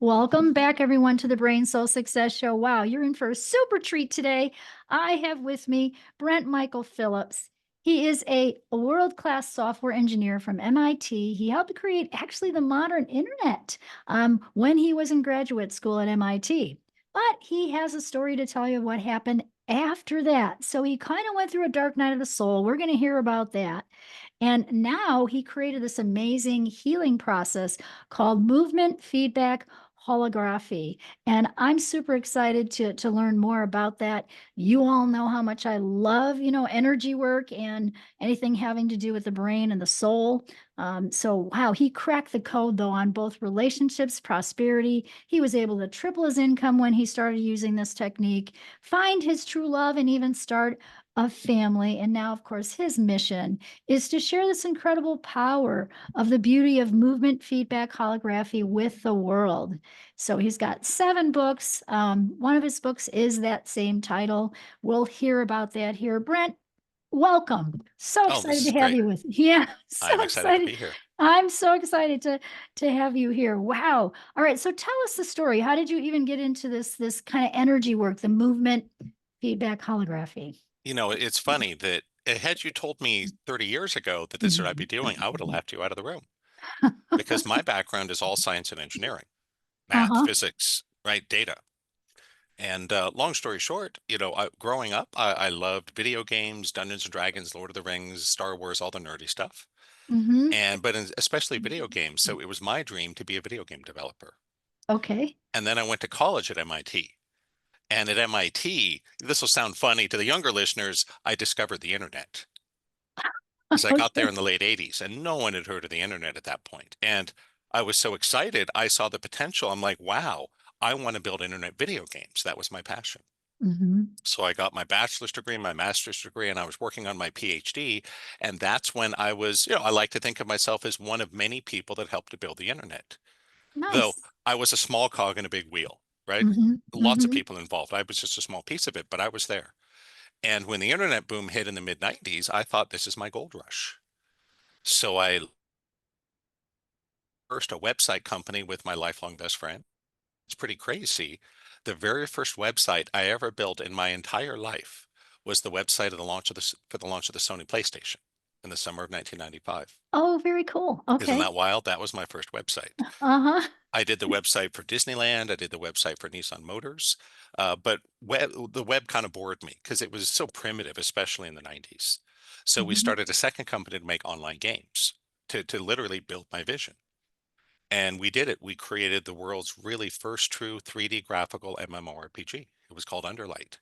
Welcome back, everyone, to the Brain Soul Success Show. Wow, you're in for a super treat today. I have with me Brent Michael Phillips. He is a world-class software engineer from MIT. He helped create actually the modern internet when he was in graduate school at MIT. But he has a story to tell you what happened after that. So he kind of went through a dark night of the soul. We're going to hear about that. And now he created this amazing healing process called movement feedback holography. And I'm super excited to learn more about that. You all know how much I love, energy work and anything having to do with the brain and the soul. So wow, he cracked the code though on both relationships, prosperity. He was able to triple his income when he started using this technique, find his true love, and even start a family. And now, of course, his mission is to share this incredible power of the beauty of movement feedback holography with the world. So he's got 7 books. One of his books is that same title. We'll hear about that here. Brent, welcome. So Oh, this excited is to have great. you with. Yeah, I'm so excited to excited. be here. I'm so excited to have you here. Wow. All right. So tell us the story. How did you even get into this kind of energy work, the movement feedback holography? It's funny that had you told me 30 years ago that this is what I'd be doing, I would have laughed you out of the room because my background is all science and engineering, math, Uh-huh. physics, right, data. And long story short, growing up, I loved video games, Dungeons and Dragons, Lord of the Rings, Star Wars, all the nerdy stuff. Mm-hmm. Especially video games. So it was my dream to be a video game developer. Okay. And then I went to college at MIT. And at MIT, this will sound funny to the younger listeners, I discovered the internet because I got there Okay. in the late 80s and no one had heard of the internet at that point. And I was so excited. I saw the potential. I'm like, wow, I want to build internet video games. That was my passion. Mm-hmm. So I got my bachelor's degree, my master's degree, and I was working on my PhD. And that's when I like to think of myself as one of many people that helped to build the internet. Though Nice. I was a small cog in a big wheel, right? Mm-hmm. Lots of Mm-hmm. people involved. I was just a small piece of it, but I was there. And when the internet boom hit in the mid 90s, I thought this is my gold rush. So I first a website company with my lifelong best friend. It's pretty crazy. The very first website I ever built in my entire life was the website of the launch of for the launch of the Sony PlayStation in the summer of 1995. Oh, very cool. Isn't Okay. that wild? That was my first website. Uh-huh. I did the website for Disneyland. I did the website for Nissan Motors. But the web kind of bored me because it was so primitive, especially in the 90s. So we Mm-hmm. started a second company to make online games to literally build my vision. And we did it. We created the world's really first true 3D graphical MMORPG. It was called Underlight.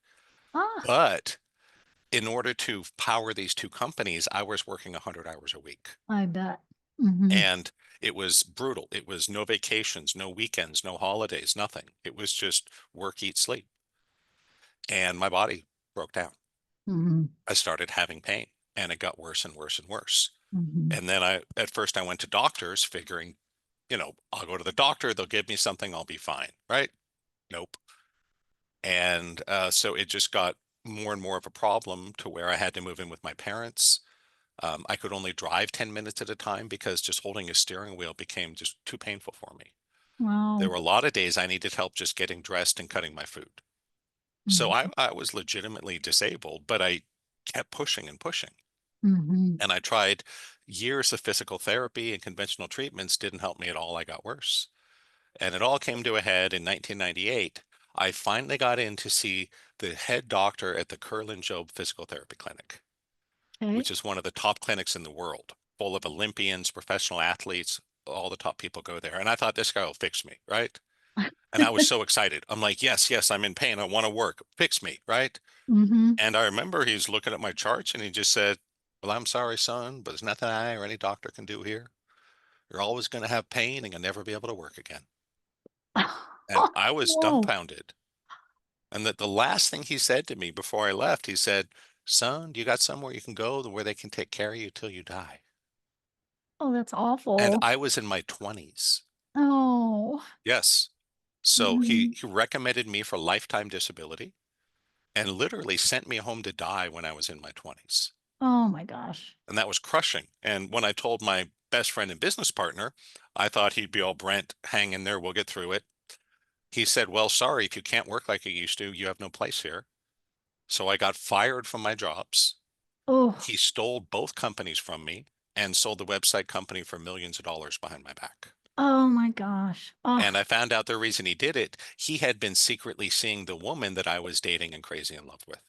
Ah, But in order to power these two companies, I was working 100 hours a week. I bet. Mm-hmm. And it was brutal. It was no vacations, no weekends, no holidays, nothing. It was just work, eat, sleep. And my body broke down. Mm-hmm. I started having pain and it got worse and worse and worse. Mm-hmm. And then at first I went to doctors figuring, I'll go to the doctor, they'll give me something, I'll be fine, right? Nope. And so it just got more and more of a problem to where I had to move in with my parents. I could only drive 10 minutes at a time because just holding a steering wheel became just too painful for me. There Wow. were a lot of days I needed help just getting dressed and cutting my food. So Mm-hmm. I was legitimately disabled, but I kept pushing and pushing. Mm-hmm. And I tried years of physical therapy and conventional treatments didn't help me at all. I got worse. And it all came to a head in 1998. I finally got in to see the head doctor at the Kerlin Job Physical Therapy Clinic, Okay. which is one of the top clinics in the world, full of Olympians, professional athletes, all the top people go there. And I thought this guy will fix me, right? And I was so excited. I'm like, yes, yes, I'm in pain. I want to work. Fix me, right? Mm-hmm. And I remember he's looking at my charts and he just said, well, I'm sorry, son, but there's nothing I or any doctor can do here. You're always going to have pain and you'll never be able to work again. And I was Whoa. dumbfounded. And that the last thing he said to me before I left, he said, son, you got somewhere you can go where they can take care of you till you die? Oh, that's And awful. I was in my 20s. Oh. Yes. So he, Mm-hmm. he recommended me for lifetime disability and literally sent me home to die when I was in my 20s. Oh my gosh. And that was crushing. And when I told my best friend and business partner, I thought he'd be all Brent, hang in there, we'll get through it. He said, well, sorry, if you can't work like you used to, you have no place here. So I got fired from my jobs. Oh, He stole both companies from me and sold the website company for millions of dollars behind my back. oh my gosh. And Oh, I found out the reason he did it, he had been secretly seeing the woman that I was dating and crazy in love with.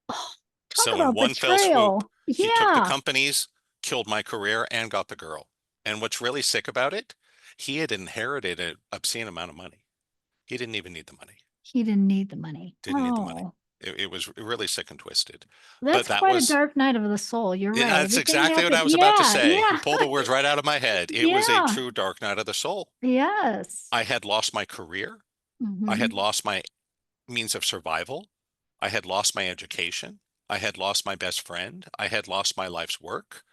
oh, talk So in about one fell swoop, betrayal. he took the Yeah, companies, killed my career, and got the girl. And what's really sick about it, he had inherited an obscene amount of money. He didn't even need the money. he didn't need the money. Didn't need the money. Oh, It was really sick and twisted. But that's that quite a was, dark night of the soul. You're right. that's Everything exactly what happened. I was about to Yeah, say. You yeah, pulled the words right out of my head. It was a yeah. true dark night of the soul. Yes. I had lost my career. I had Hmm. lost my means of survival. I had lost my education. I had lost my best friend. I had lost my life's work.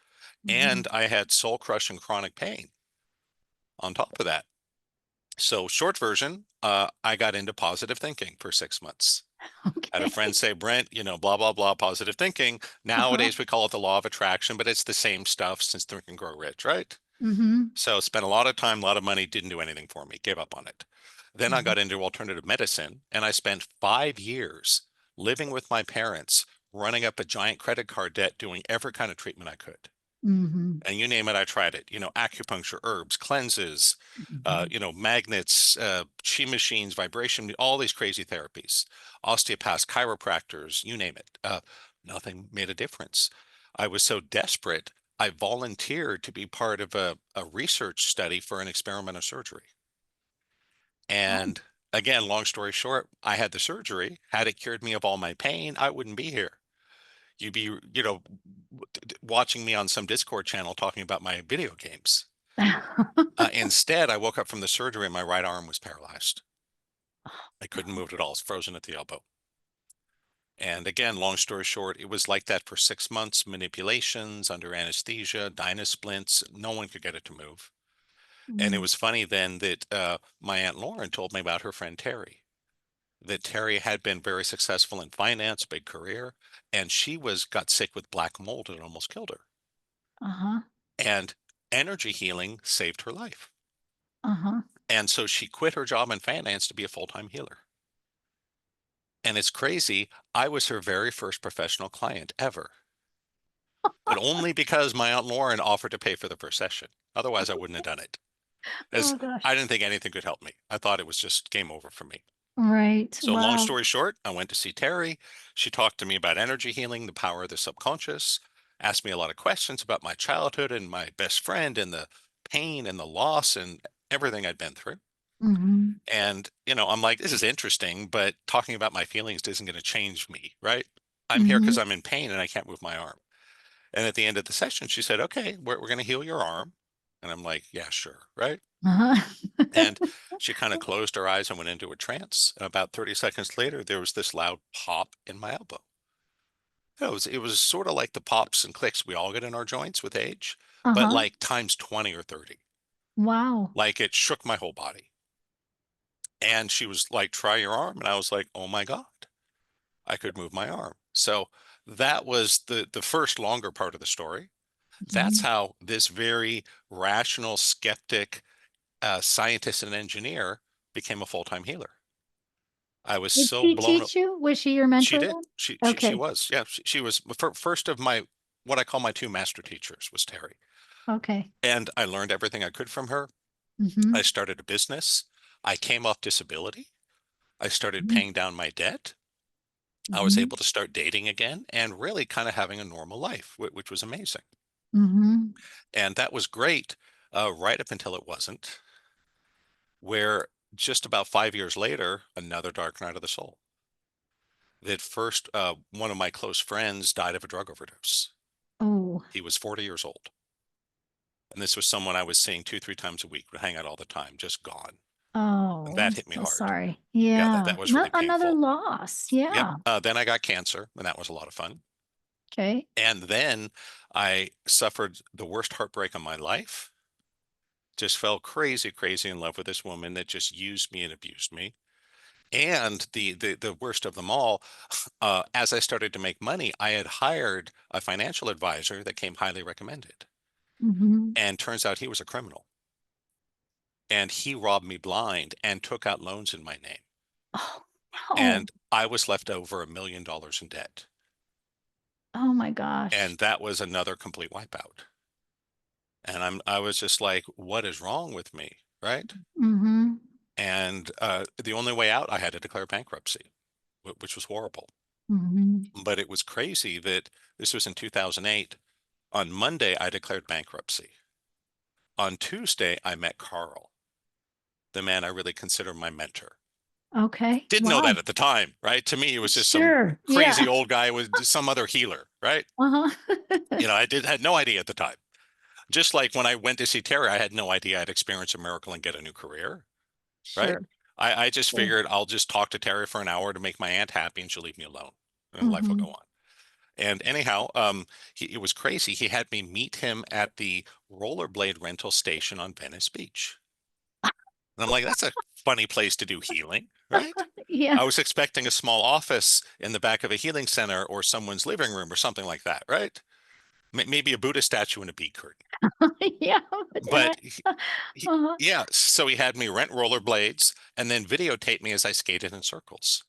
Hmm. And I had soul crushing chronic pain on top of that. So, short version, I got into positive thinking for 6 months. I had a friend Okay. say, Brent, blah, blah, blah, positive thinking. Uh-huh. Nowadays, we call it the law of attraction, but it's the same stuff since Think and Grow Rich, right? Hmm. So, spent a lot of time, a lot of money, didn't do anything for me, gave up on it. Then I Hmm. got into alternative medicine and I spent 5 years living with my parents, running up a giant credit card debt, doing every kind of treatment I could. Hmm. And you name it, I tried it. Acupuncture, herbs, cleanses, Hmm. magnets, chi machines, vibration, all these crazy therapies, osteopaths, chiropractors, you name it. Nothing made a difference. I was so desperate, I volunteered to be part of a research study for an experimental surgery. Oh. And again, long story short, I had the surgery. Had it cured me of all my pain, I wouldn't be here. You'd be, watching me on some Discord channel talking about my video games. Instead, I woke up from the surgery and my right arm was paralyzed. I couldn't move it at all. It's frozen at the elbow. And again, long story short, it was like that for 6 months, manipulations under anesthesia, dyna splints. No one could get it to move. And it Mm. was funny then that my Aunt Lauren told me about her friend Terry, that Terry had been very successful in finance, big career, and she got sick with black mold and it almost killed her. Uh-huh. And energy healing saved her life. Uh-huh. And so she quit her job in finance to be a full-time healer. And it's crazy. I was her very first professional client ever, but only because my Aunt Lauren offered to pay for the first session. Otherwise, I wouldn't have done it, as Oh gosh. I didn't think anything could help me. I thought it was just game over for me. Right. So, long Wow. story short, I went to see Terry. She talked to me about energy healing, the power of the subconscious, asked me a lot of questions about my childhood and my best friend and the pain and the loss and everything I'd been through. Hmm. And, I'm like, this is interesting, but talking about my feelings isn't going to change me, right? I'm here because Hmm. I'm in pain and I can't move my arm. And at the end of the session, she said, okay, we're going to heal your arm. And I'm like, yeah, sure, right? Uh-huh. And she kind of closed her eyes and went into a trance. And about 30 seconds later, there was this loud pop in my elbow. It was sort of like the pops and clicks we all get in our joints with age, but Uh-huh. like times 20 or 30. Wow. Like it shook my whole body. And she was like, try your arm. And I was like, oh my God, I could move my arm. So that was the first longer part of the story. That's Mhm. how this very rational skeptic scientist and engineer became a full-time healer. I was Did so she blown up. teach you? Was she your She mentor did. then? She Okay. was. Yeah, she was first of my what I call my two master teachers was Terry. Okay. And I learned everything I could from her. I Hmm. started a business. I came off disability. I started Hmm. paying down my debt. I was Hmm. able to start dating again and really kind of having a normal life, which was amazing. Hmm. And that was great, right up until it wasn't, where just about 5 years later, another dark night of the soul. That first, one of my close friends died of a drug overdose. Oh. He was 40 years old. And this was someone I was seeing 2, 3 times a week, would hang out all the time, just gone. And Oh, that I'm hit me so hard. sorry. Yeah, that Yeah. was No, really another painful. loss. Yep. Yeah. Then I got cancer, and that was a lot of fun. Okay. And then I suffered the worst heartbreak of my life. Just fell crazy, crazy in love with this woman that just used me and abused me. And the worst of them all, as I started to make money, I had hired a financial advisor that came highly recommended. Hmm. And turns out he was a criminal. and he robbed me blind and took out loans in my name. Oh, no. And I was left over $1 million in debt. Oh my gosh. And that was another complete wipeout. And I was just like, what is wrong with me? Right. Mhm. And the only way out, I had to declare bankruptcy, which was horrible. Mhm. But it was crazy that this was in 2008. On Monday, I declared bankruptcy. On Tuesday, I met Carl, the man I really consider my mentor. Okay. Didn't know that Wow. at the time, right? To me, it was just some Sure. crazy Yeah. old guy with some other healer, right? Uh-huh. I had no idea at the time. Just like when I went to see Terry, I had no idea I'd experience a miracle and get a new career, right? Sure. I just Sure. figured I'll just talk to Terry for an hour to make my aunt happy and she'll leave me alone and life will go Mhm. on. And anyhow, it was crazy. He had me meet him at the rollerblade rental station on Venice Beach. And I'm like, that's a funny place to do healing, right? Yeah. I was expecting a small office in the back of a healing center or someone's living room or something like that, right? Maybe a Buddha statue and a bead curtain. Yeah. But Uh-huh. yeah, so he had me rent rollerblades and then videotape me as I skated in circles.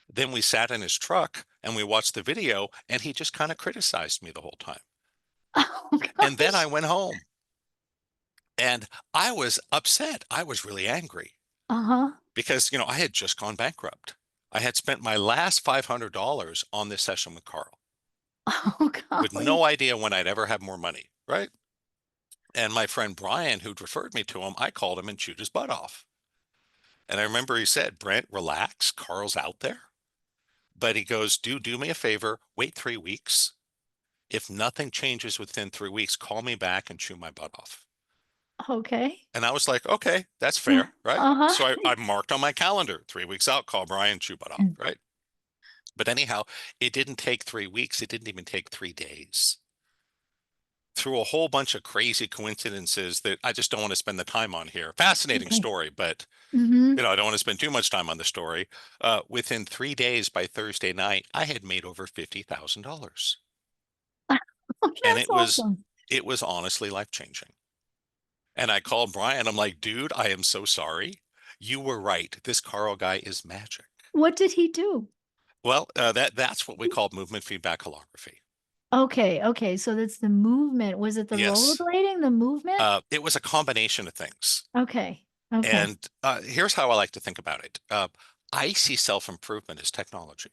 Then we sat in his truck and we watched the video and he just kind of criticized me the whole time. Oh And then I gosh. went home and I was upset. I was really angry Uh-huh. because, I had just gone bankrupt. I had spent my last $500 on this session with Carl Oh with golly. no idea when I'd ever have more money, right? And my friend Brian, who'd referred me to him, I called him and chewed his butt off. And I remember he said, Brent, relax. Carl's out there. But he goes, do me a favor, wait 3 weeks. If nothing changes within 3 weeks, call me back and chew my butt off. Okay. And I was like, okay, that's fair, right? Uh-huh. So I marked on my calendar 3 weeks out, call Brian, chew butt off, right? But anyhow, it didn't take 3 weeks. It didn't even take 3 days. Through a whole bunch of crazy coincidences that I just don't want to spend the time on here. Fascinating Okay. story, but Mhm. I don't want to spend too much time on the story. Within 3 days by Thursday night, I had made over $50,000. And That's awesome. it was honestly life changing. And I called Brian. I'm like, dude, I am so sorry. You were right. This Carl guy is magic. What did he do? Well, that's what we call movement feedback holography. Okay, okay, so that's the movement. Was it the Yes. rollerblading, the movement? It was a combination of things. Okay, okay. And here's how I like to think about it. I see self-improvement as technology,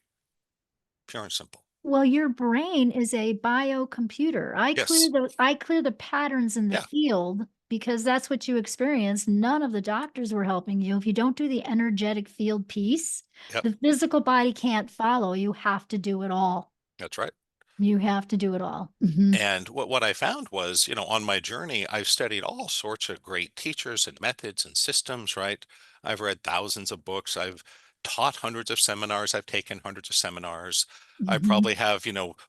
pure and simple. Well, your brain is a biocomputer. Yes. I clear the patterns in the Yeah. field because that's what you experienced. None of the doctors were helping you. If you don't do the energetic field piece, Yep. the physical body can't follow. You have to do it all. That's right. You have to do it all. Mhm. And what I found was, on my journey, I've studied all sorts of great teachers and methods and systems, right? I've read thousands of books. I've taught hundreds of seminars. I've taken hundreds of seminars. I Mhm. probably have,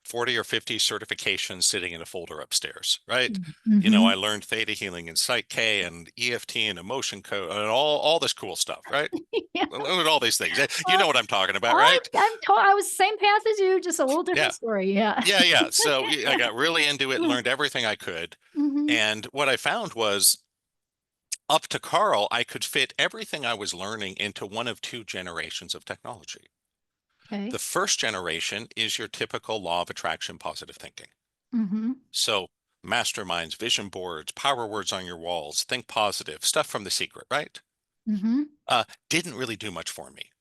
40 or 50 certifications sitting in a folder upstairs, right? I Mhm. learned theta healing and Psych K and EFT and emotion code and all this cool stuff, right? Yeah. I learned all these things. You Uh, know what I'm talking about, right? I was same path as you, just a little Yeah. different story. Yeah. Yeah, yeah. So I got really into it, learned everything I could. Mhm. And what I found was up to Carl, I could fit everything I was learning into one of two generations of technology. The Okay. first generation is your typical law of attraction, positive thinking. Mhm. So masterminds, vision boards, power words on your walls, think positive, stuff from The Secret, right? Mhm. Didn't really do much for me.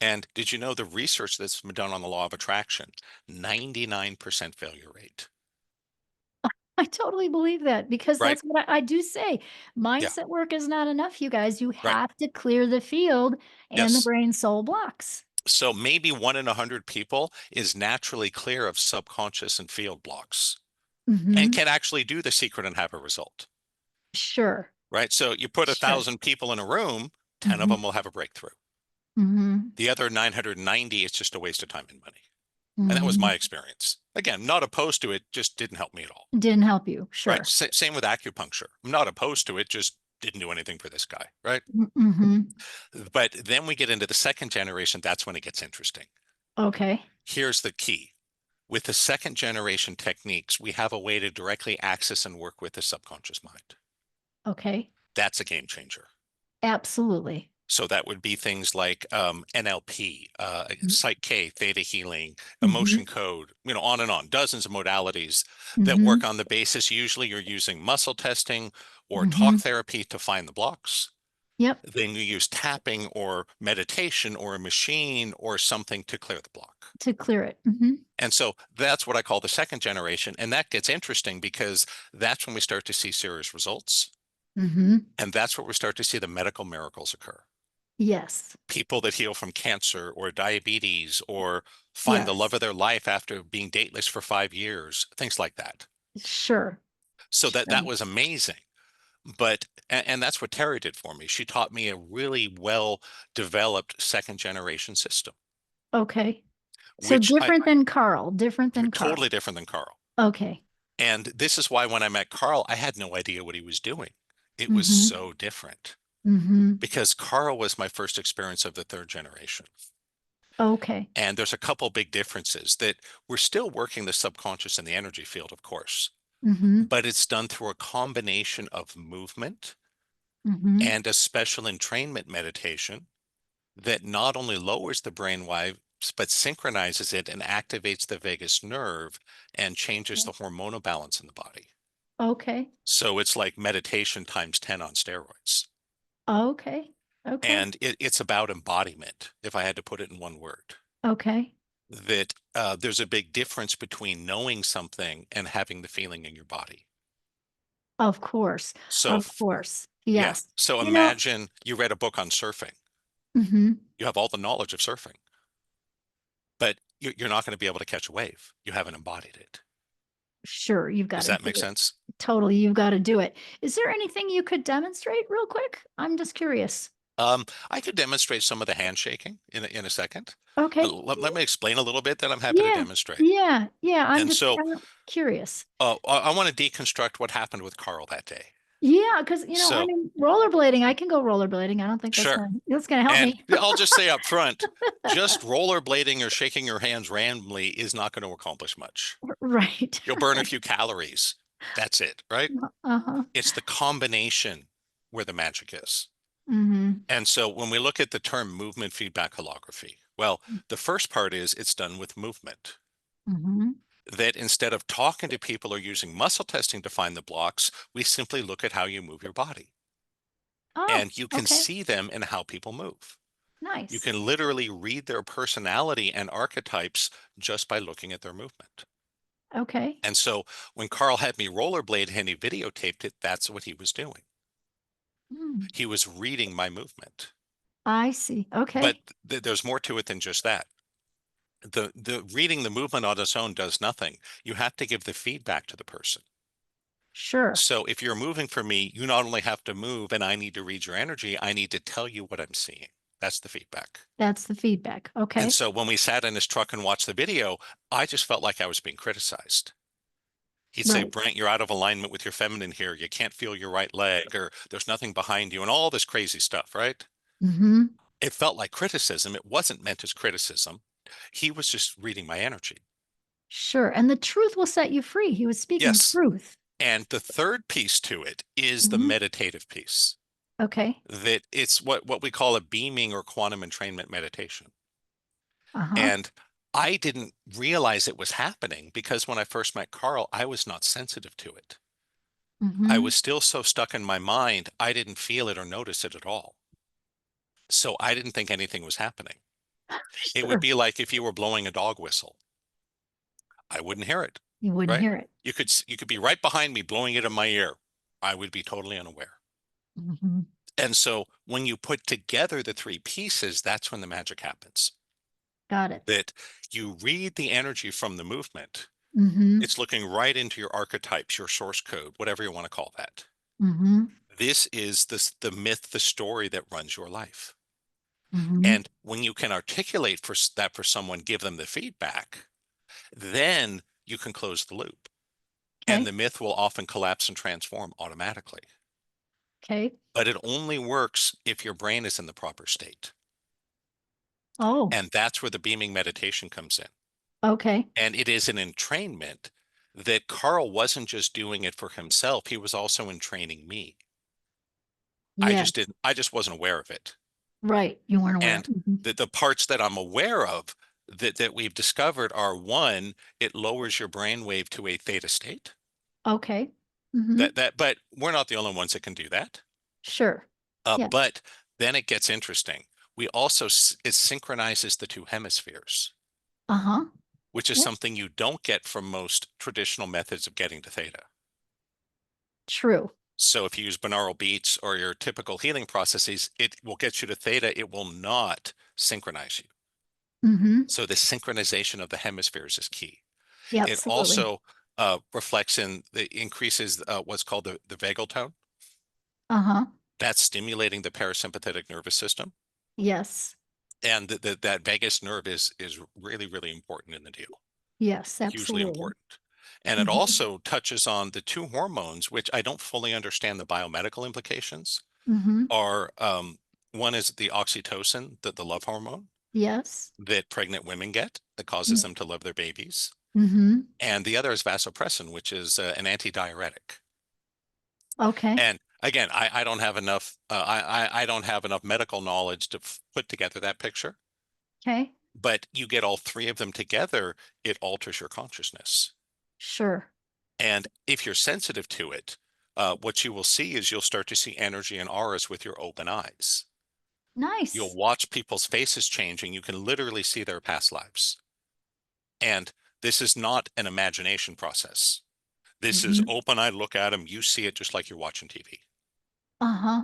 And did you know the research that's been done on the law of attraction? 99% failure rate, I totally believe that because right? that's what I do say. Yeah, Mindset work is not enough, you guys. You right. have to clear the field and the Yes. brain soul blocks. So maybe 1 in 100 people is naturally clear of subconscious and field blocks and Mhm. can actually do The Secret and have a result, Sure. right? So you put a Sure. thousand people in a room, 10 of Mhm. them will have a breakthrough. Mhm. The other 990, it's just a waste of time and money. And that was Mhm. my experience. Again, not opposed to it, just didn't help me at all, Didn't help you. right? Sure. Same with acupuncture. I'm not opposed to it, just didn't do anything for this guy, right? Mhm. But then we get into the second generation. That's when it gets interesting. Okay. Here's the key. With the second generation techniques, we have a way to directly access and work with the subconscious mind. Okay. That's a game changer. Absolutely. So that would be things like NLP, Psych K, theta healing, Mm-hmm. emotion code, on and on, dozens of modalities that Mm-hmm. work on the basis. Usually you're using muscle testing or talk Mm-hmm. therapy to find the blocks. Yep. Then you use tapping or meditation or a machine or something to clear the block. To clear it. Mm-hmm. And so that's what I call the second generation. And that gets interesting because that's when we start to see serious results. Mm-hmm. And that's where we start to see the medical miracles occur. Yes. People that heal from cancer or diabetes or find the love Yes. of their life after being dateless for 5 years, things like that. Sure. So that Sure. was amazing. But and that's what Terry did for me. She taught me a really well developed second generation system, Okay. So which I different than Carl, different than totally Carl. different than Carl. Okay. And this is why when I met Carl, I had no idea what he was doing. It was Mm-hmm. so different Mm-hmm. because Carl was my first experience of the third generation. Okay. And there's a couple big differences that we're still working the subconscious and the energy field, of course, Mm-hmm. but it's done through a combination of movement Mm-hmm. and a special entrainment meditation that not only lowers the brain waves, but synchronizes it and activates the vagus nerve and changes the hormonal balance in the body. Okay. So it's like meditation times 10 on steroids. Okay. Okay. And it's about embodiment, if I had to put it in one word. Okay. That there's a big difference between knowing something and having the feeling in your body. Of course. So, Of course. yeah. Yes. So You know, imagine you read a book on surfing. hmm You have all the knowledge of surfing, but you're not going to be able to catch a wave. You haven't embodied it. sure, you've got Does to that do make it. sense? Totally, you've got to do it. Is there anything you could demonstrate real quick? I'm just curious. I could demonstrate some of the handshaking in a second. Okay. Let me explain a little bit, then I'm happy to Yeah. demonstrate. Yeah. Yeah. I'm And just so kind of curious. I want to deconstruct what happened with Carl that day. Yeah, because I So, mean, rollerblading, I can go rollerblading. I don't think sure. that's gonna help And me. I'll just say up front, just rollerblading or shaking your hands randomly is not going to accomplish much. Right. You'll burn a few calories. That's it, right? Uh-huh. It's the combination where the magic is. Mm-hmm. And so when we look at the term movement feedback holography, well, the first part is it's done with movement. Mm-hmm. That instead of talking to people or using muscle testing to find the blocks, we simply look at how you move your body. Oh, And you can okay. see them in how people move. You Nice. can literally read their personality and archetypes just by looking at their movement. Okay. And so when Carl had me rollerblade and he videotaped it, that's what he was doing. Mm, He was reading my movement. I see. But Okay. there's more to it than just that. The reading the movement on its own does nothing. You have to give the feedback to the person. Sure. So if you're moving for me, you not only have to move and I need to read your energy, I need to tell you what I'm seeing. That's the feedback. That's the feedback. And Okay. so when we sat in his truck and watched the video, I just felt like I was being criticized. He'd say, Right. Brent, you're out of alignment with your feminine here. You can't feel your right leg, or there's nothing behind you, and all this crazy stuff, right? Mm-hmm. It felt like criticism. It wasn't meant as criticism. He was just reading my energy. Sure. And the truth will set you free. He was speaking Yes. truth. And the third piece to it is the Mm-hmm. meditative piece. Okay. That it's what we call a beaming or quantum entrainment meditation. Uh-huh. And I didn't realize it was happening because when I first met Carl, I was not sensitive to it. I Mm-hmm. was still so stuck in my mind, I didn't feel it or notice it at all. So I didn't think anything was happening. It would Sure. be like if you were blowing a dog whistle. I wouldn't hear it, You wouldn't right? hear it. You could be right behind me blowing it in my ear. I would be totally unaware. Mm-hmm. And so when you put together the three pieces, that's when the magic happens. Got it. That you read the energy from the movement. Mm-hmm. It's looking right into your archetypes, your source code, whatever you want to call that. Mm-hmm. This is the myth, the story that runs your life. Mm-hmm. And when you can articulate that for someone, give them the feedback, then you can close the loop. And Okay. the myth will often collapse and transform automatically. Okay. But it only works if your brain is in the proper state. Oh, And that's where the beaming meditation comes in. okay. And it is an entrainment that Carl wasn't just doing it for himself, he was also entraining me. Yes. I just wasn't aware of it. Right. You weren't aware. And the parts that I'm aware of that we've discovered are, one, it lowers your brainwave to a theta state. Okay. But we're not the only ones that can do that. Sure. Yes. But then it gets interesting. We also, it synchronizes the two hemispheres, Uh-huh. which is Yep. something you don't get from most traditional methods of getting to theta. True. So if you use binaural beats or your typical healing processes, it will get you to theta. It will not synchronize you. Mm-hmm. So the synchronization of the hemispheres is key. Yeah, It absolutely. also reflects in the increases what's called the vagal tone. Uh-huh. That's stimulating the parasympathetic nervous system. Yes. And that vagus nerve is really, really important in the deal. Yes, Hugely absolutely. important. And it Mm-hmm. also touches on the two hormones, which I don't fully understand the biomedical implications, Mm-hmm. are one is the oxytocin, the love hormone Yes. that pregnant women get that causes them to love their babies. Mm-hmm. And the other is vasopressin, which is an antidiuretic. Okay. And again, I don't have enough I don't have enough medical knowledge to put together that picture. Okay. But you get all three of them together, it alters your consciousness. Sure. And if you're sensitive to it, what you will see is you'll start to see energy and auras with your open eyes. You'll Nice. watch people's faces changing. You can literally see their past lives. And this is not an imagination process. This is Mm-hmm. open eye look at them. You see it just like you're watching TV. Uh-huh.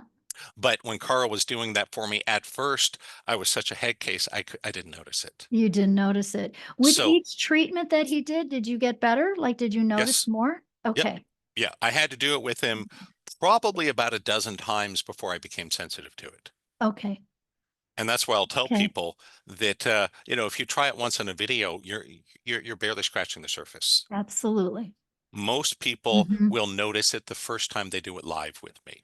But when Carl was doing that for me at first, I was such a head case, I didn't notice it. You didn't notice it. With So, each treatment that he did you get better? Like, did you notice yes, more? yep, Okay. yeah, I had to do it with him probably about a dozen times before I became sensitive to it. Okay. And that's why I'll tell Okay. people that if you try it once on a video, you're barely scratching the surface. Absolutely. Most people Mm-hmm. will notice it the first time they do it live with me,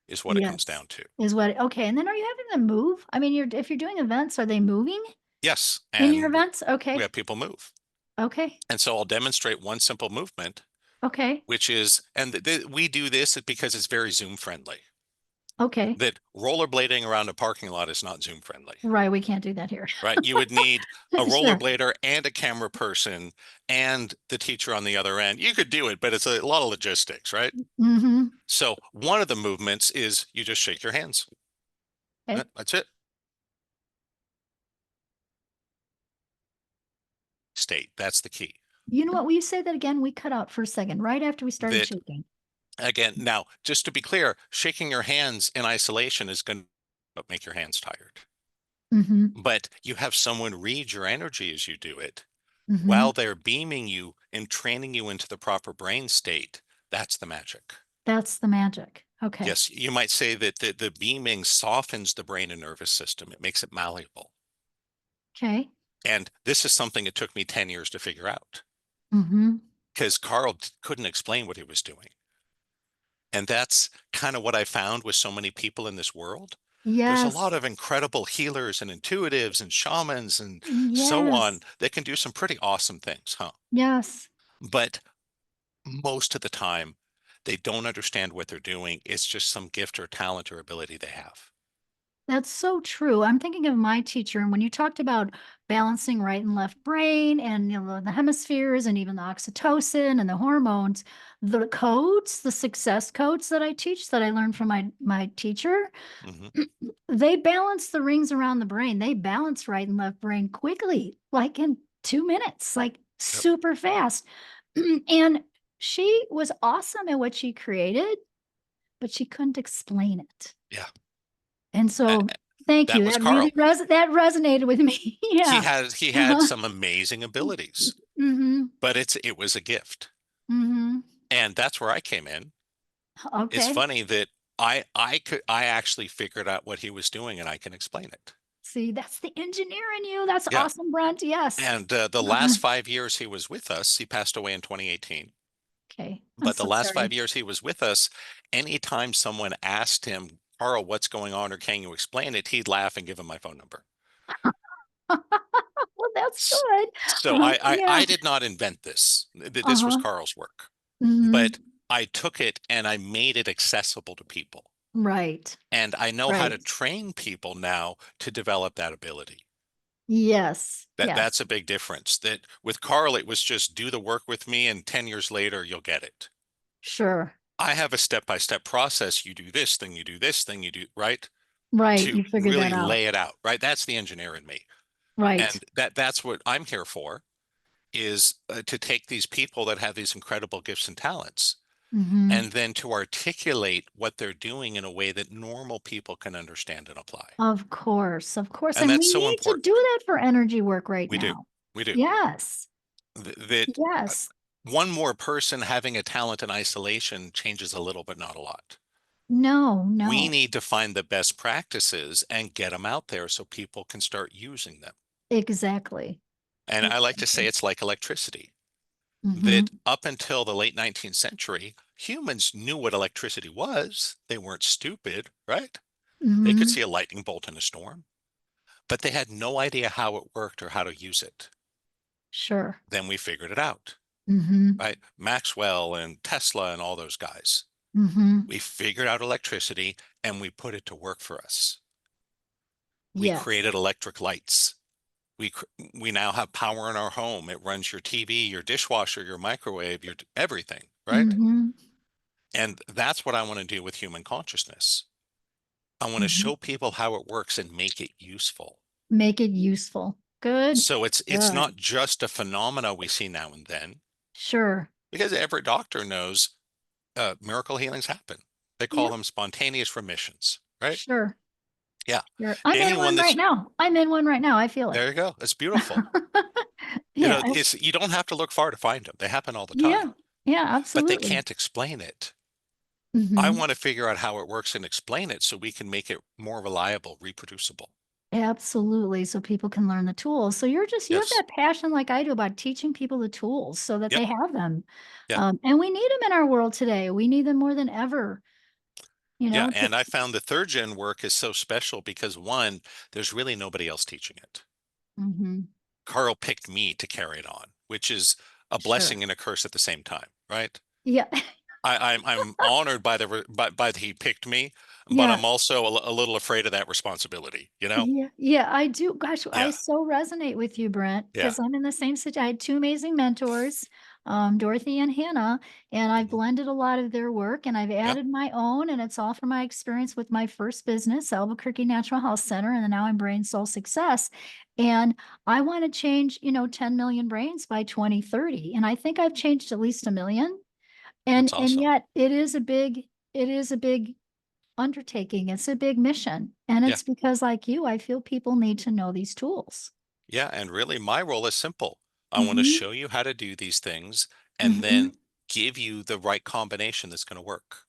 is what it comes Yes. down to. Is what, okay. And then are you having them move? I mean, if you're doing events, are they moving Yes, in your and events? we Okay. have people move. Okay. And so I'll demonstrate one simple movement, Okay. which is, and we do this because it's very Zoom friendly. Okay. That rollerblading around a parking lot is not Zoom friendly. Right. We can't do that here. Right? You would need a Sure. rollerblader and a camera person and the teacher on the other end. You could do it, but it's a lot of logistics, right? Mm-hmm. So one of the movements is you just shake your hands. Okay. That's it. State. That's the key. You know what? Will you say that again? We cut out for a second, right after we started That shaking. again, now, just to be clear, shaking your hands in isolation is going to make your hands tired. Mm-hmm. But you have someone read your energy as you do it Mm-hmm. while they're beaming you and training you into the proper brain state. That's the magic. That's the magic. Okay. Yes, you might say that the beaming softens the brain and nervous system. It makes it malleable. Okay. And this is something it took me 10 years to figure out Mm-hmm. because Carl couldn't explain what he was doing. And that's kind of what I found with so many people in this world. There's a lot Yes. of incredible healers and intuitives and shamans and so on Yes. that can do some pretty awesome things, huh? Yes. But most of the time, they don't understand what they're doing. It's just some gift or talent or ability they have. That's so true. I'm thinking of my teacher, and when you talked about balancing right and left brain and the hemispheres and even the oxytocin and the hormones, the codes, the success codes that I teach that I learned from my teacher, Hmm. they balance the rings around the brain. They balance right and left brain quickly, like in 2 minutes, like Yep. super fast. And she was awesome at what she created, but she couldn't explain it. Yeah. And Uh, so thank that you. was That really Carl. that resonated with me. Yeah. He had Uh-huh. some amazing abilities, Mhm. but it was a gift. Mhm. And that's where I came in. It's Okay. funny that I actually figured out what he was doing and I can explain it. See, that's the engineer in you. That's Yeah. awesome, Brent. Yes. And the Uh-huh. last 5 years he was with us, he passed away in 2018. Okay. I'm But the so last sorry. 5 years he was with us, anytime someone asked him, Carl, what's going on, or can you explain it? He'd laugh and give him my phone number. Well, that's S- good. So Yeah. I did not invent this. This was Uh-huh. Carl's work. Mhm. But I took it and I made it accessible to people. Right. And I know how to Right. train people now to develop that ability. Yes. That's Yes. a big difference. That with Carl, it was just do the work with me, and 10 years later, you'll get it. Sure. I have a step-by-step process. You do this thing, you do this thing, you do right Right. to You figured really that out. lay it out, right? That's the engineer in me. Right. And that's what I'm here for is to take these people that have these incredible gifts and talents Hmm. and then to articulate what they're doing in a way that normal people can understand and apply. Of course. Of course. And And we that's so need to do important. that for energy work right We do. now. We do. Yes. That Yes. one more person having a talent in isolation changes a little, but not a lot. No, We no. need to find the best practices and get them out there so people can start using them. Exactly. And I like to say Exactly. it's like electricity, Hmm. that up until the late 19th century, humans knew what electricity was. They weren't stupid, right? They could see Hmm. a lightning bolt in a storm, but they had no idea how it worked or how to use it. Sure. Then we figured it out, Hmm. right? Maxwell and Tesla and all those guys. Hmm. We figured out electricity and we put it to work for us. We Yes. created electric lights. We we now have power in our home. It runs your TV, your dishwasher, your microwave, your everything, right? Hmm. And that's what I want to do with human consciousness. I want to Hmm. show people how it works and make it useful. Make it useful. Good. So it's Good. not just a phenomena we see now and then, Sure. because every doctor knows miracle healings happen. They call Yep. them spontaneous remissions, right? Sure. Yeah. Sure. I'm in Anyone one right that's now. I'm in one right now. I feel it. there you go. It's beautiful. You Yeah. know, it's you don't have to look far to find them. They happen all the time, Yeah. Yeah, but they absolutely. can't explain it. I Hmm. want to figure out how it works and explain it so we can make it more reliable, reproducible. Absolutely. So people can learn the tools. So you have Yes. that passion like I do about teaching people the tools so that Yep. they have them. Yeah. And we need them in our world today. We need them more than ever, Yeah. to, And I found the third gen work is so special because one, there's really nobody else teaching it. hmm. Carl picked me to carry it on, which is a Sure. blessing and a curse at the same time, right? Yeah. I'm honored by by he picked me, but Yeah. I'm also a little afraid of that responsibility, you know? Yeah, yeah, I do. Gosh, I Yeah. so resonate with you, Brent, Yeah. because I'm in the same situation. I had two amazing mentors, Dorothy and Hannah, and I've Mhm. blended a lot of their work and I've Yep. added my own, and it's all from my experience with my first business, Albuquerque Natural Health Center, and then now I'm Brain Soul Success. And I want to change, 10 million brains by 2030. And I think I've changed at least a million. That's And awesome. yet it is a big undertaking. It's a big mission. And Yeah. it's because, like you, I feel people need to know these tools. Yeah. And really, my role is simple. I want to Hmm. show you how to do these things and then Hmm. give you the right combination that's going to work.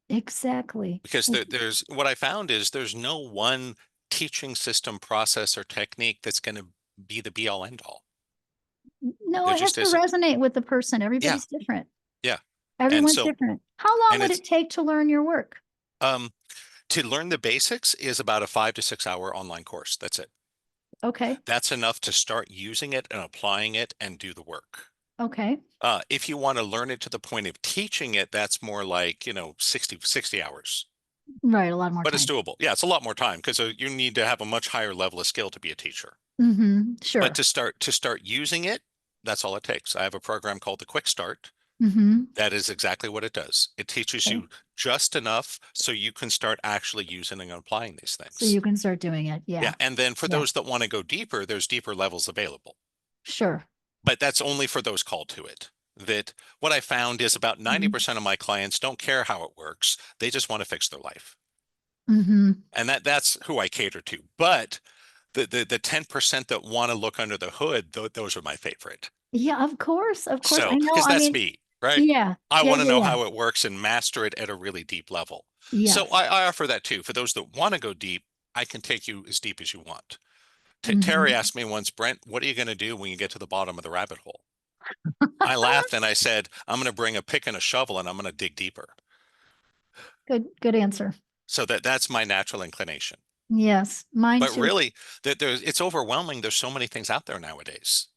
Exactly. Because there's what I found is there's no one teaching system, process, or technique that's going to be the be all end all. No, There it has just to isn't. resonate with the person. Yeah. Everybody's different. Yeah. And Everyone's so, different. How long and would it's, it take to learn your work? um, to learn the basics is about a 5 to 6 hour online course. That's it. Okay. That's enough to start using it and applying it and do the work. Okay. If you want to learn it to the point of teaching it, that's more like, 60 hours, Right. A lot more but it's time. doable. Yeah, it's a lot more time because you need to have a much higher level of skill to be a teacher. But Sure. to start using it, that's all it takes. I have a program called the Quick Start. Hmm. That is exactly what it does. It teaches Okay. you just enough so you can start actually using and applying these So things. you can start doing it. Yeah, Yeah. and then for Yeah. those that want to go deeper, there's deeper levels available. Sure. But that's only for those called to it. That what I found is about Hmm. 90% of my clients don't care how it works. They just want to fix their life. Hmm. And that's who I cater to. But the 10% that want to look under the hood, those are my favorite. Yeah, of course. Of course. I So, know. because I that's mean, me, right? yeah. I Yeah. want to Yeah. know Yeah. how it works and master it at a really deep level. So Yes. I offer that too. For those that want to go deep, I can take you as deep as you want. Terry Hmm. asked me once, Brent, what are you going to do when you get to the bottom of the rabbit hole? I laughed and I said, I'm going to bring a pick and a shovel and I'm going to dig deeper. Good answer. So that's my natural inclination. Yes, mine But too. really, it's overwhelming. There's so many things out there nowadays.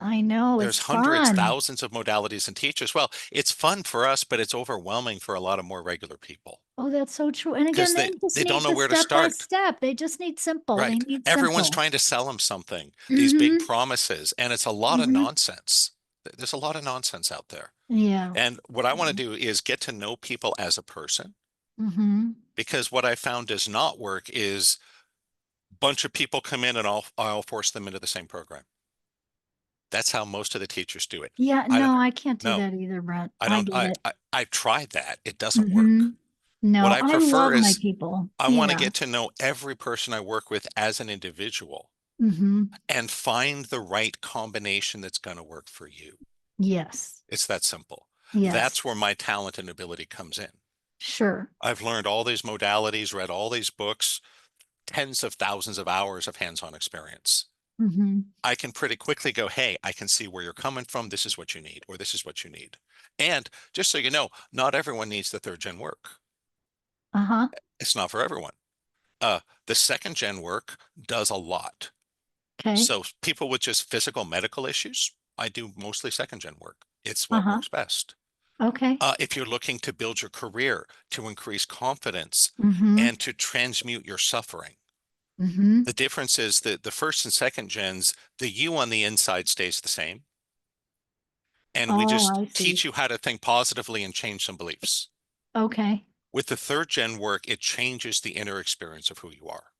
I know, There's it's hundreds, fun. thousands of modalities and teachers. Well, it's fun for us, but it's overwhelming for a lot of more regular people Oh, that's so true. And because again, they they just they don't need know the where to step by start. step. They just need simple. They Right. need Everyone's simple. trying to sell them something, these big Mm-hmm. promises, and it's a lot of Mm-hmm. nonsense. There's a lot of nonsense out there. Yeah. And what I want to do is get to know people as a person, Mm-hmm. because what I found does not work is bunch of people come in and I'll force them into the same program. That's how most of the teachers do it. Yeah, I don't, no, I can't do no, that either, Brent. I I don't, get it. I've tried that. It doesn't Mm-hmm. work. What No, I I prefer love my is people. I want to Yeah. get to know every person I work with as an individual Mm-hmm. and find the right combination that's going to work for you. Yes. It's that simple. Yes. That's where my talent and ability comes in. Sure. I've learned all these modalities, read all these books, tens of thousands of hours of hands-on experience. Mm-hmm. I can pretty quickly go, hey, I can see where you're coming from. This is what you need, or this is what you need. And just so you know, not everyone needs the third gen work. Uh-huh. It's not for everyone. The second gen work does a lot. Okay. So people with just physical medical issues, I do mostly second gen work. It's what Uh-huh. works best. Okay. If you're looking to build your career, to increase confidence, Mm-hmm. and to transmute your suffering, Mm-hmm. the difference is that the first and second gens, the you on the inside stays the same. And we Oh, just I see. teach you how to think positively and change some beliefs. Okay. With the third gen work, it changes the inner experience of who you are.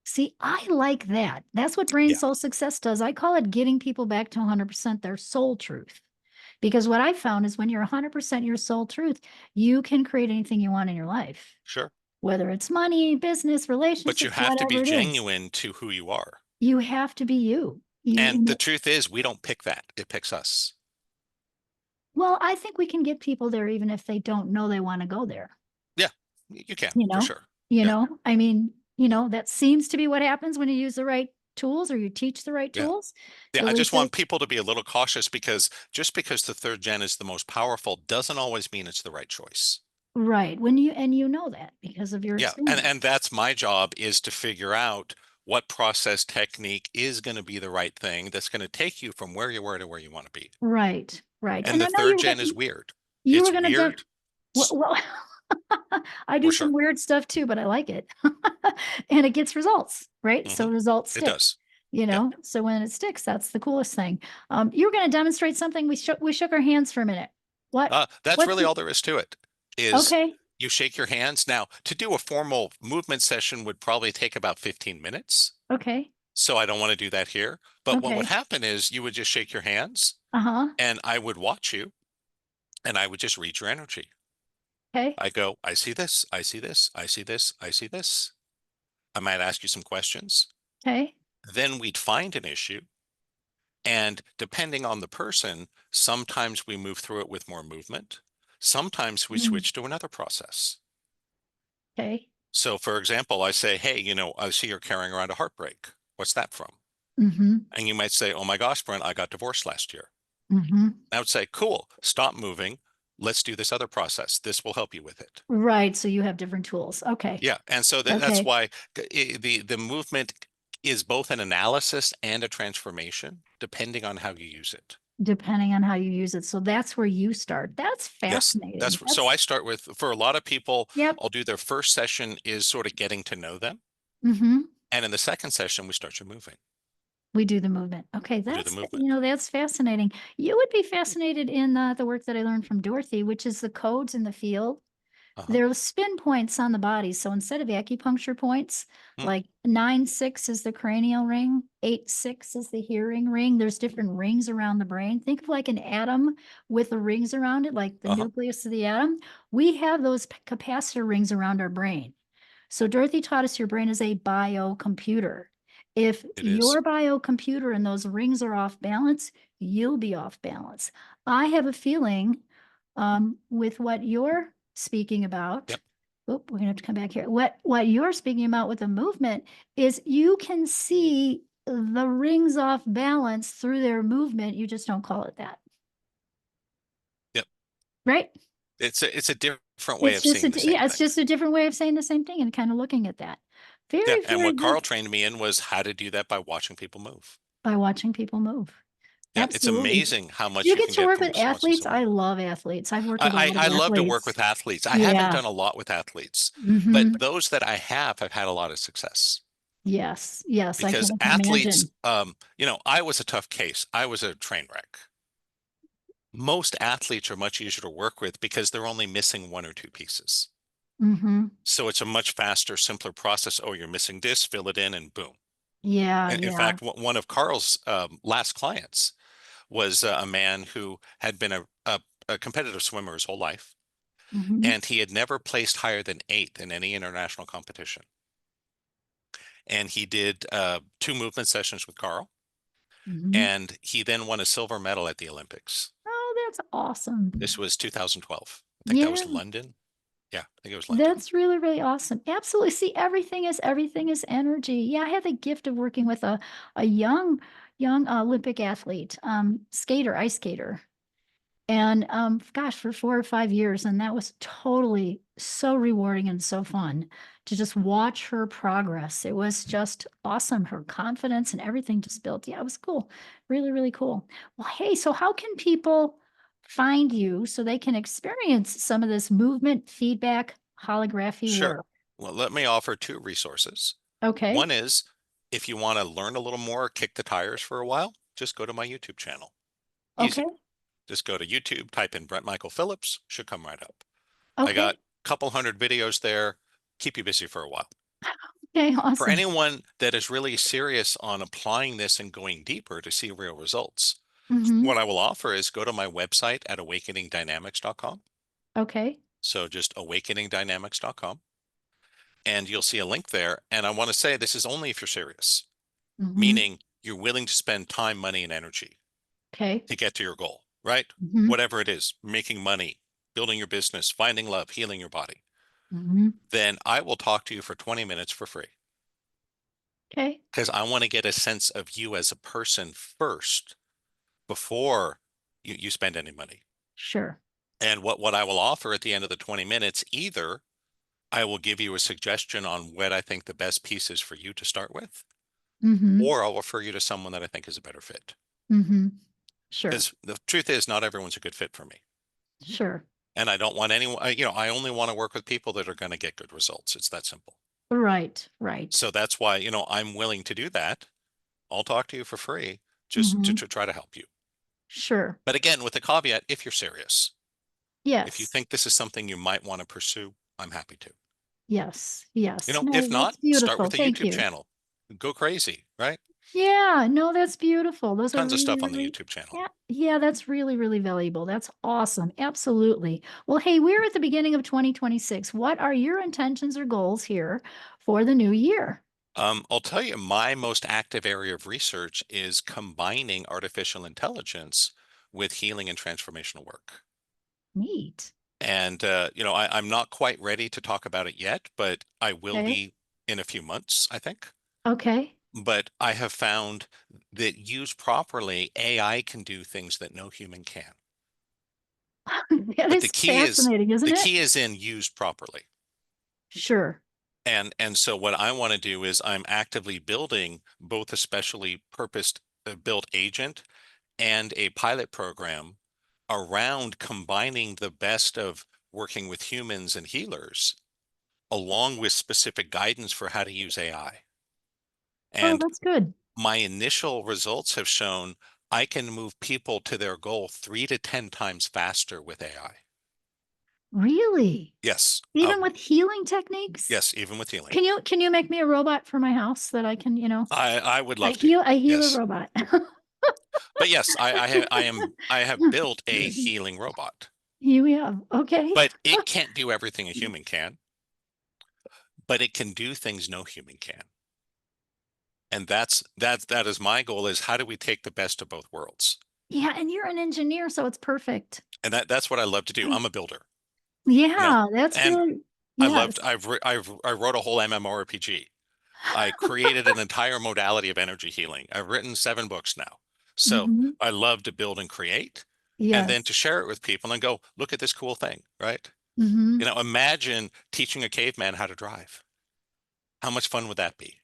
See, I like that. That's what Brain Yeah, Soul Success does. I call it getting people back to 100% their soul truth. Because what I found is when you're 100% your soul truth, you can create anything you want in your life, sure. whether it's money, business, But you relationships, have to be whatever it is. genuine to who you are. You have to be you. And the truth is, we don't pick that. It picks us. Well, I think we can get people there even if they don't know they want to go there. Yeah, you can You for know, sure. Yeah, I mean, that seems to be what happens when you use the right tools or you teach the right yeah. tools. Yeah, So I we just say, want people to be a little cautious because just because the third gen is the most powerful doesn't always mean it's the right choice. right, when you know that because of your Yeah, and experience. that's my job is to figure out what process technique is going to be the right thing that's going to take you from where you were to where you want to be. Right, right. And And the I know third gen is weird. you were It's gonna weird well, I do for some sure. weird stuff too, but I like it. And it gets results, right? So Hmm. results It stick, does. Yeah. so when it sticks, that's the coolest thing. You were gonna demonstrate something. We shook our hands for a minute. That's What's really all there is to it, is okay, you shake your hands. Now, to do a formal movement session would probably take about 15 minutes. okay, So I don't want to do that here. But what would okay, happen is you would just shake your hands uh-huh, and I would watch you and I would just read your energy. okay, I go, I see this, I see this, I see this, I see this. I might ask you some questions. okay. Then we'd find an issue. And depending on the person, sometimes we move through it with more movement. Sometimes we Mm, switch to another process. okay. So, for example, I say, hey, I see you're carrying around a heartbreak. What's that from? Mm-hmm. And you might say, oh my gosh, Brent, I got divorced last year. Mm-hmm. I would say, cool, stop moving. Let's do this other process. This will help you with it. Right. So you have different tools. Okay. Yeah. And so that's Okay. why the movement is both an analysis and a transformation, depending on how you use it. Depending on how you use it. So that's where you start. That's Yes, fascinating. so I start with, for a lot of people, Yep. I'll do their first session is sort of getting to know them. Mm-hmm. And in the second session, we start you moving. We do the movement. Okay, We do the that's, movement. that's fascinating. You would be fascinated in the work that I learned from Dorothy, which is the codes in the field. Uh-huh. There are spin points on the body. So instead of acupuncture points, Hmm. like 9-6 is the cranial ring, 8-6 is the hearing ring. There's different rings around the brain. Think of like an atom with the rings around it, like the Uh-huh. nucleus of the atom. We have those capacitor rings around our brain. So Dorothy taught us your brain is a biocomputer. If It is. your biocomputer and those rings are off balance, you'll be off balance. I have a feeling with what you're speaking about. Yep. Oop, we're gonna have to come back here. What you're speaking about with the movement is you can see the rings off balance through their movement. You just don't call it that, Yep. right? It's a different way of seeing the same Yeah, it's thing. just a different way of saying the same thing and kind of looking at that. Yeah. Very, And very what good Carl trained me in was how to do that by watching people move. by watching people move. Yeah, it's Absolutely. amazing how Do much you you get can to get work from with response to athletes? someone. I love athletes. I've worked with a lot of I love to work athletes. with athletes. I haven't Yeah. done a lot with athletes, but Hmm. those that I have had a lot of success Yes. Yes. I because can athletes, imagine. I was a tough case. I was a train wreck. Most athletes are much easier to work with because they're only missing one or two pieces. Hmm. So it's a much faster, simpler process. Oh, you're missing this, fill it in, and boom. Yeah. In Yeah. fact, one of Carl's last clients was a man who had been a competitive swimmer his whole life, Hmm. and he had never placed higher than eighth in any international competition. And he did two movement sessions with Carl, Hmm. and he then won a silver medal at the Olympics. Oh, that's awesome. This was 2012. I think that was Yeah. London. Yeah, I think it was London. That's really, really awesome. Absolutely. See, everything is energy. Yeah, I had the gift of working with a young Olympic athlete, skater, ice skater. And gosh, for 4 or 5 years. And that was totally so rewarding and so fun to just watch her progress. It was just awesome. Her confidence and everything just built. Yeah, it was cool. Really, really cool. Well, hey, so how can people find you so they can experience some of this movement feedback holography Sure. work? Well, let me offer two resources. Okay. One is if you want to learn a little more, kick the tires for a while, just go to my YouTube channel. Okay. Easy. Just go to YouTube, type in Brent Michael Phillips, should come right up. I got Okay. a couple hundred videos there, keep you busy for a while. Okay. For Awesome. anyone that is really serious on applying this and going deeper to see real results, Hmm. what I will offer is go to my website at awakeningdynamics.com. Okay. So just awakeningdynamics.com, and you'll see a link there. And I want to say this is only if you're serious, Hmm. meaning you're willing to spend time, money, and energy Okay. to get to your goal, right? Hmm. Whatever it is, making money, building your business, finding love, healing your body, Hmm. then I will talk to you for 20 minutes for free Okay. because I want to get a sense of you as a person first before you spend any money. Sure. And what I will offer at the end of the 20 minutes, either I will give you a suggestion on what I think the best piece is for you to start with, Hmm. or I'll refer you to someone that I think is a better fit. Hmm. Sure. Because the truth is, not everyone's a good fit for me. Sure. And I don't want anyone, I only want to work with people that are going to get good results. It's that simple. Right. Right. So that's why, I'm willing to do that. I'll talk to you for free just to Hmm. try to help you. Sure. But again, with the caveat, if you're serious, if you Yes. think this is something you might want to pursue, I'm happy to. Yes. Yes. If No, not, that's start beautiful. with a Thank YouTube you. channel. Go crazy, right? Yeah. No, that's beautiful. Those are Tons of really, stuff on the really, YouTube channel. yeah. Yeah, that's really, really valuable. That's awesome. Absolutely. Well, hey, we're at the beginning of 2026. What are your intentions or goals here for the new year? I'll tell you, my most active area of research is combining artificial intelligence with healing and transformational work. Neat. And, I'm not quite ready to talk about it yet, but I will Okay. be in a few months, I think. Okay. But I have found that used properly, AI can do things that no human can. That But is fascinating, isn't the it? key is in used properly. Sure. And so what I want to do is I'm actively building both a specially purposed built agent and a pilot program around combining the best of working with humans and healers along with specific guidance for how to use AI. Oh, And that's good. my initial results have shown I can move people to their goal 3 to 10 times faster with AI. Really? Yes. Even with healing techniques? Yes, even with healing. Can you make me a robot for my house that I can, I would I love to. heal I heal a Yes. robot. But yes, I have built a healing robot. You have. Okay. But it can't do everything a human can, but it can do things no human can. And that is my goal is how do we take the best of both worlds? Yeah, and you're an engineer, so it's perfect. And that's what I love to do. I'm a builder, you know, Yeah, that's and really yes. I wrote a whole MMORPG. I created an entire modality of energy healing. I've written 7 books now. So Mhm. I love to build and create and then Yes. to share it with people and go, look at this cool thing, right? Mhm. Imagine teaching a caveman how to drive. How much fun would that be?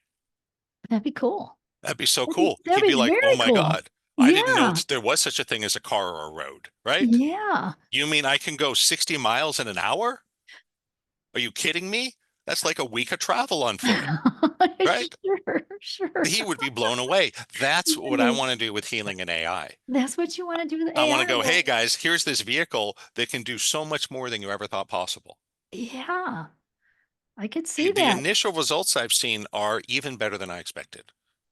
That'd be cool. That'd be so That'd be cool. that'd He'd be be like, oh very my cool. God. I didn't know Yeah. there was such a thing as a car or a road, right? Yeah. You mean I can go 60 miles in an hour? Are you kidding me? That's like a week of travel on foot, right? Sure, sure. He would be blown away. That's what I Right. want to do with healing and AI. That's what you want to do with I want to AI? go, hey Well, guys, here's this vehicle that can do so much more than you ever thought possible. yeah, I could The, see the that. initial results I've seen are even better than I expected.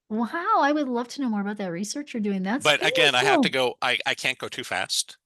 Wow, I would love to know more about that research you're doing. That's But very again, I have to cool. go, I can't go too fast.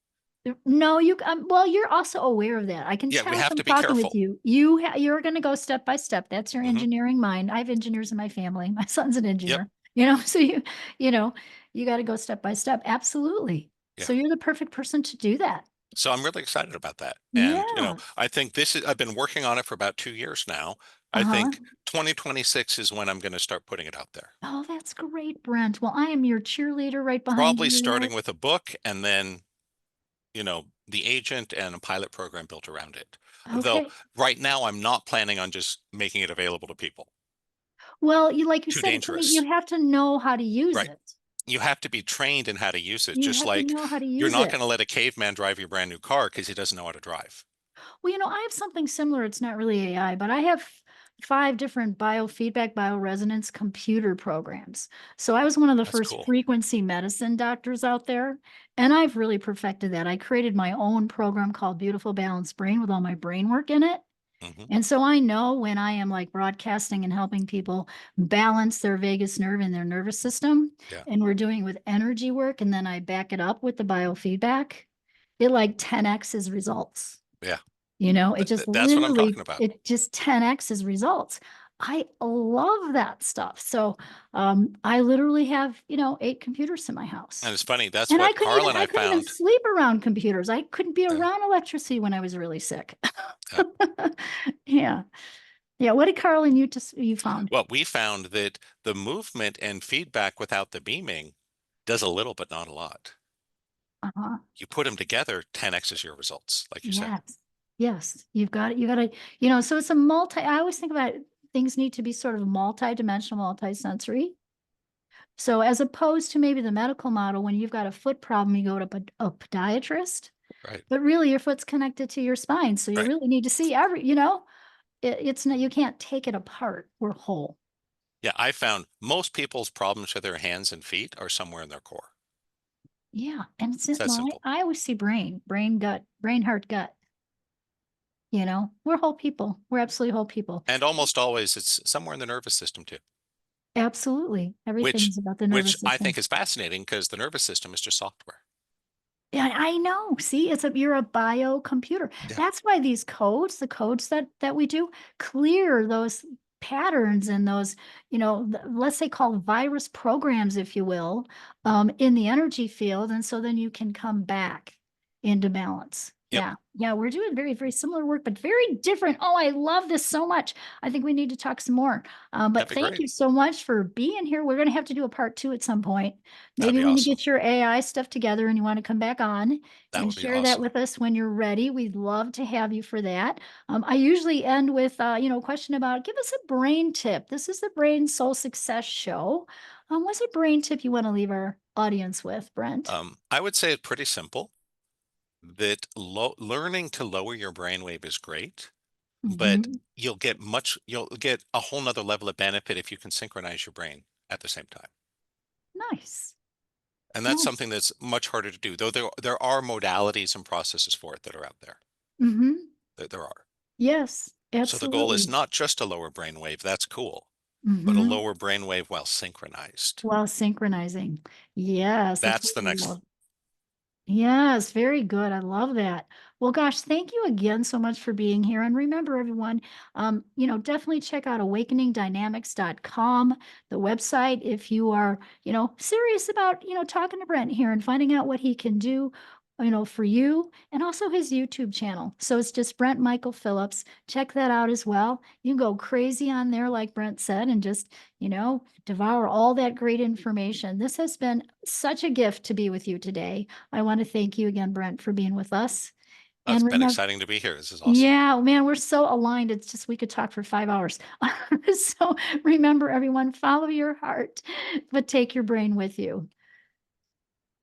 No, well, you're also aware of that. I can Yeah, we tell have from to be talking with careful. you. You're going to go step by step. That's your Hmm. engineering mind. I have engineers in my family. My son's an Yep. engineer, so you know, you got to go step by step. Absolutely. Yeah. So you're the perfect person to do that. So I'm really excited about that. And, Yeah. I think I've been working on it for about 2 years now. I Uh-huh. think 2026 is when I'm going to start putting it out there. Oh, that's great, Brent. Well, I am your cheerleader right behind Probably you there. starting with a book and then, the agent and a pilot program built around it. Though Okay. right now I'm not planning on just making it available to people. Well, like you Too said, you dangerous. have to know how to use Right. it. You have to be trained in how to use it. You Just have to like know how to you're use not it. going to let a caveman drive your brand new car because he doesn't know how to drive. Well, I have something similar. It's not really AI, but I have five different biofeedback, bioresonance computer programs. So I was one of the That's first cool. frequency medicine doctors out there, and I've really perfected that. I created my own program called Beautiful Balanced Brain with all my brain work in it. Hmm. And so I know when I am like broadcasting and helping people balance their vagus nerve and their nervous system, Yeah. and we're doing with energy work, and then I back it up with the biofeedback, it like 10x's results. Yeah. It just That's what I'm literally, talking about. it just 10x's results. I love that stuff. So I literally have, 8 computers in my And house. it's funny. That's And what Carl and I I couldn't even found. sleep around computers. I couldn't be Yeah. around electricity when I was really sick. Yeah. Yeah. Yeah. What did Carl and you found? Well, we found that the movement and feedback without the beaming does a little, but not a lot. Uh-huh. You put them together, 10x is your results, like you said. Yes. Yes. You've got it. You got to, so it's I always think about things need to be sort of multi-dimensional, multi-sensory. So as opposed to maybe the medical model, when you've got a foot problem, you go to a podiatrist, Right. but really your foot's connected to your spine. So you Right. really need to see it's not, you can't take it apart. We're whole. Yeah. I found most people's problems with their hands and feet are somewhere in their core. Yeah. And It's that well, simple. I always see gut, brain, heart, gut. We're whole people. We're absolutely whole people. And almost always it's somewhere in the nervous system too, Absolutely. which Everything's about the which nervous I system. think is fascinating because the nervous system is just software. Yeah, I know. See, you're a biocomputer. Yeah. That's why the codes that we do clear those patterns and those, let's say called virus programs, if you will, in the energy field. And so then you can come back into balance. Yep. Yeah. Yeah. We're doing very, very similar work, but very different. Oh, I love this so much. I think we need to talk some more. But That'd be thank great. you so much for being here. We're going to have to do a part 2 at some point. That'd Maybe be when you awesome. get your AI stuff together and you want to come back on That and would be share that awesome. with us when you're ready, we'd love to have you for that. I usually end with, a question about give us a brain tip. This is the Brain Soul Success Show. What's a brain tip you want to leave our audience with, Brent? I would say it's pretty simple that learning to lower your brainwave is great, but Hmm. you'll get a whole nother level of benefit if you can synchronize your brain at the same time. Nice. And that's Nice. something that's much harder to do, though there are modalities and processes for it that are out there. Hmm. There are. Yes, So the goal is absolutely. not just a lower brainwave, that's cool, but a Hmm. lower brainwave while synchronized. While synchronizing. Yes, that's That's what the we next. love. Yes, very good. I love that. Well, gosh, thank you again so much for being here. And remember, everyone, definitely check out awakeningdynamics.com, the website, if you are, serious about, talking to Brent here and finding out what he can do, for you, and also his YouTube channel. So it's just Brent Michael Phillips. Check that out as well. You can go crazy on there, like Brent said, and just, devour all that great information. This has been such a gift to be with you today. I want to thank you again, Brent, for being with us. It's And been remember, exciting to be here. This is awesome. yeah, man, we're so aligned. It's just we could talk for 5 hours. So remember, everyone, follow your heart, but take your brain with you.